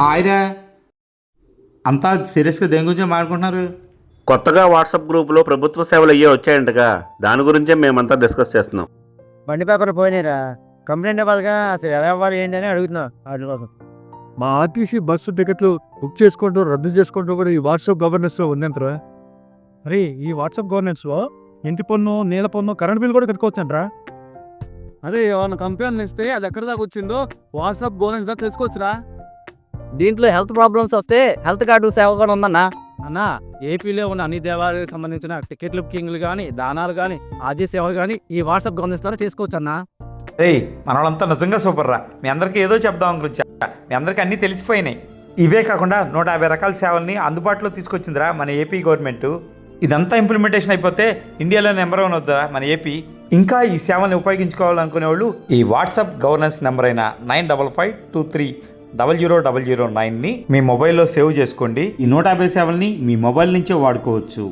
హాయ్రా. అంతా సీరియస్గా దేని గురించి మాట్లాడుకుంటున్నారు? కొత్తగా వాట్సాప్ గ్రూపులో ప్రభుత్వ సేవలు అయ్యే వచ్చాయంటగా, దాని గురించే మేమంతా డిస్కస్ చేస్తున్నాం. బండి పేపర్ పోయినాయిరా. కంప్లైంట్ ఇవ్వాలిగా, అసలు ఎలా ఇవ్వాలి ఏంటి అని అడుగుతున్నా వాటి కోసం. మా ఆర్టీసీ బస్సు టికెట్లు బుక్ చేసుకుంటూ రద్దు చేసుకుంటూ కూడా ఈ వాట్సాప్ గవర్నెన్స్లో ఉందంటరా. అరే ఈ వాట్సాప్ గవర్నెన్స్లో ఇంటి పన్ను, నీళ్ళ పన్ను, కరెంట్ బిల్ కూడా కట్టుకోవచ్చంట్రా. అరే ఏమన్నా కంప్లైంట్ ఇస్తే అది ఎక్కడి దాకా వచ్చిందో వాట్సాప్ గవర్నెన్స్ దాకా తెలుసుకోవచ్చురా. దీంట్లో హెల్త్ ప్రాబ్లమ్స్ వస్తే హెల్త్ కార్డు సేవ కూడా ఉందన్నా. అన్న, ఏపీలో ఉన్న అన్ని దేవాలయాలకు సంబంధించిన టికెట్ల బుకింగ్లు కానీ, దానాలు కానీ, ఆది సేవలు కానీ ఈ వాట్సాప్ గవర్నెన్స్ ద్వారా చేసుకోవచ్చు అన్న. రేయ్, మన వాళ్ళంతా నిజంగా సూపర్ రా. మీ అందరికీ ఏదో చెప్దాం గురించి, మీ అందరికీ అన్నీ తెలిసిపోయినాయి. ఇవే కాకుండా 150 రకాల సేవల్ని అందుబాటులో తీసుకొచ్చిందిరా మన ఏపీ గవర్నమెంట్. ఇదంతా ఇంప్లిమెంటేషన్ అయిపోతే ఇండియాలో నెంబర్ 1 వద్దా మన ఏపీ. ఇంకా ఈ సేవల్ని ఉపయోగించుకోవాలనుకునే వాళ్ళు ఈ వాట్సాప్ గవర్నెన్స్ నెంబర్ అయిన 9552300009ని మీ మొబైల్లో సేవ్ చేసుకోండి. ఈ 150 సేవల్ని మీ మొబైల్ నుంచే వాడుకోవచ్చు.